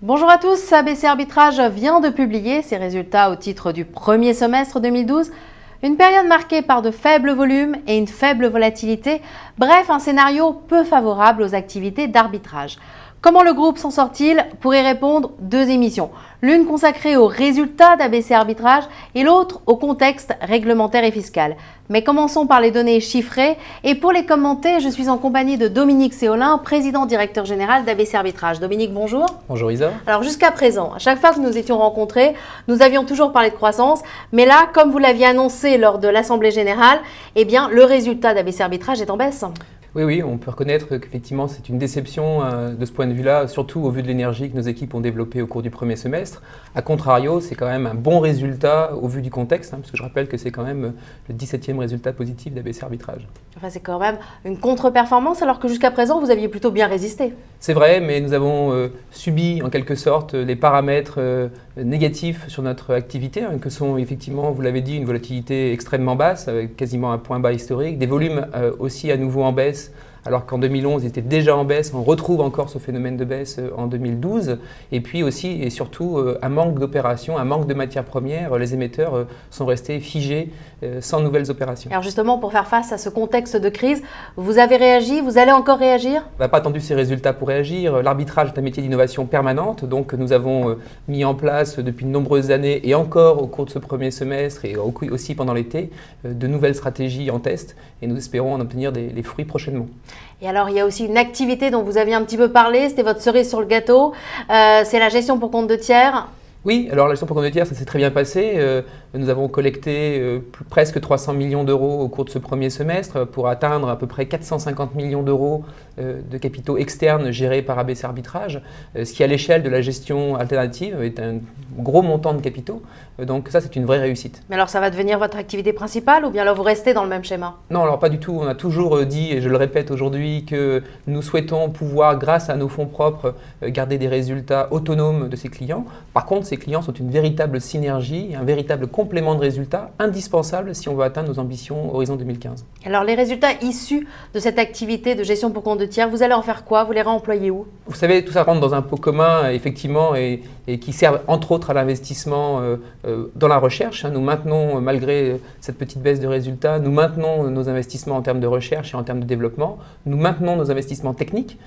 Bonjour à tous, ABC Arbitrage vient de publier ses résultats au titre du premier semestre 2012. Une période marquée par de faibles volumes et une faible volatilité, bref un scénario peu favorable aux activités d'arbitrage. Comment le groupe s'en sort-il? Pour y répondre, deux émissions. L'une consacrée aux résultats d'ABC Arbitrage et l'autre au contexte réglementaire et fiscal. Mais commençons par les données chiffrées. Et pour les commenter, je suis en compagnie de Dominique Séolin, président directeur général d'ABC Arbitrage. Dominique, bonjour. Bonjour Isa. Alors jusqu'à présent, à chaque fois que nous étions rencontrés, nous avions toujours parlé de croissance. Mais là, comme vous l'aviez annoncé lors de l'Assemblée générale, eh bien, le résultat d'ABC Arbitrage est en baisse. Oui, on peut reconnaître qu'effectivement c'est une déception de ce point de vue-là, surtout au vu de l'énergie que nos équipes ont développée au cours du premier semestre. A contrario, c'est quand même un bon résultat au vu du contexte, puisque je rappelle que c'est quand même le 17e résultat positif d'ABC Arbitrage. Enfin, c'est quand même une contre-performance alors que jusqu'à présent vous aviez plutôt bien résisté. C'est vrai, mais nous avons subi en quelque sorte les paramètres négatifs sur notre activité, que sont effectivement, vous l'avez dit, une volatilité extrêmement basse, avec quasiment un point bas historique, des volumes aussi à nouveau en baisse, alors qu'en 2011, ils étaient déjà en baisse. On retrouve encore ce phénomène de baisse en 2012. Et puis aussi et surtout un manque d'opérations, un manque de matières premières. Les émetteurs sont restés figés sans nouvelles opérations. Alors justement, pour faire face à ce contexte de crise, vous avez réagi, vous allez encore réagir? On n'a pas attendu ces résultats pour réagir. L'arbitrage est un métier d'innovation permanente. Donc nous avons mis en place depuis de nombreuses années et encore au cours de ce premier semestre et aussi pendant l'été, de nouvelles stratégies en test. Et nous espérons en obtenir les fruits prochainement. Et alors, il y a aussi une activité dont vous aviez un petit peu parlé, c'était votre cerise sur le gâteau, c'est la gestion pour compte de tiers. Oui, alors la gestion pour compte de tiers, ça s'est très bien passé. Nous avons collecté presque 300 millions d'euros au cours de ce premier semestre pour atteindre à peu près 450 millions d'euros de capitaux externes gérés par ABC Arbitrage, ce qui à l'échelle de la gestion alternative est un gros montant de capitaux. Donc ça, c'est une vraie réussite. Mais alors ça va devenir votre activité principale ou bien là vous restez dans le même schéma? Non, alors pas du tout. On a toujours dit, et je le répète aujourd'hui, que nous souhaitons pouvoir, grâce à nos fonds propres, garder des résultats autonomes de ces clients. Par contre, ces clients sont une véritable synergie, un véritable complément de résultats indispensable si on veut atteindre nos ambitions horizon 2015. Alors les résultats issus de cette activité de gestion pour compte de tiers, vous allez en faire quoi? Vous les réemployer où? Vous savez, tout ça rentre dans un pot commun, effectivement, et qui sert entre autres à l'investissement dans la recherche. Nous maintenons, malgré cette petite baisse de résultats, nous maintenons nos investissements en termes de recherche et en termes de développement. Nous maintenons nos investissements techniques.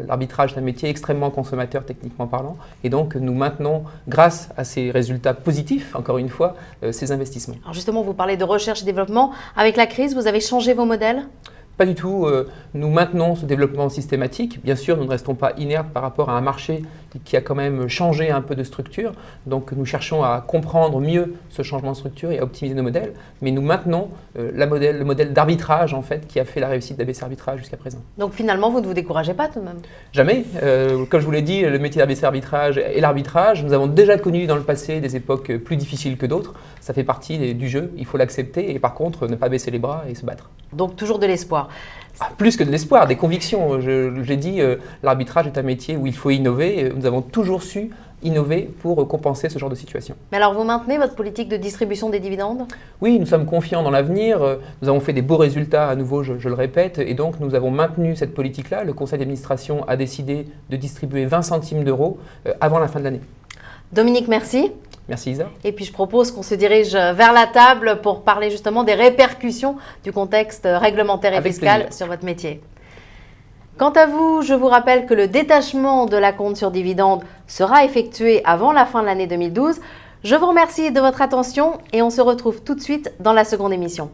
L'arbitrage est un métier extrêmement consommateur techniquement parlant. Et donc, nous maintenons, grâce à ces résultats positifs, encore une fois, ces investissements. Alors justement, vous parlez de recherche et développement. Avec la crise, vous avez changé vos modèles? Pas du tout. Nous maintenons ce développement systématique. Bien sûr, nous ne restons pas inertes par rapport à un marché qui a quand même changé un peu de structure. Donc, nous cherchons à comprendre mieux ce changement de structure et à optimiser nos modèles. Mais nous maintenons le modèle d'arbitrage en fait, qui a fait la réussite d'ABC Arbitrage jusqu'à présent. Donc finalement, vous ne vous découragez pas tout de même? Jamais. Comme je vous l'ai dit, le métier d'ABC Arbitrage et l'arbitrage, nous avons déjà connu dans le passé des époques plus difficiles que d'autres. Ça fait partie du jeu, il faut l'accepter et par contre ne pas baisser les bras et se battre. Donc toujours de l'espoir. Plus que de l'espoir, des convictions. J'ai dit, l'arbitrage est un métier où il faut innover. Nous avons toujours su innover pour compenser ce genre de situation. Mais alors vous maintenez votre politique de distribution des dividendes? Oui, nous sommes confiants dans l'avenir. Nous avons fait des beaux résultats à nouveau, je le répète, et donc nous avons maintenu cette politique-là. Le conseil d'administration a décidé de distribuer 20 centimes d'euros avant la fin de l'année. Dominique, merci. Merci Isa. Et puis je propose qu'on se dirige vers la table pour parler justement des répercussions du contexte réglementaire et fiscal sur votre métier. Quant à vous, je vous rappelle que le détachement de l'acompte sur dividende sera effectué avant la fin de l'année 2012. Je vous remercie de votre attention et on se retrouve tout de suite dans la seconde émission.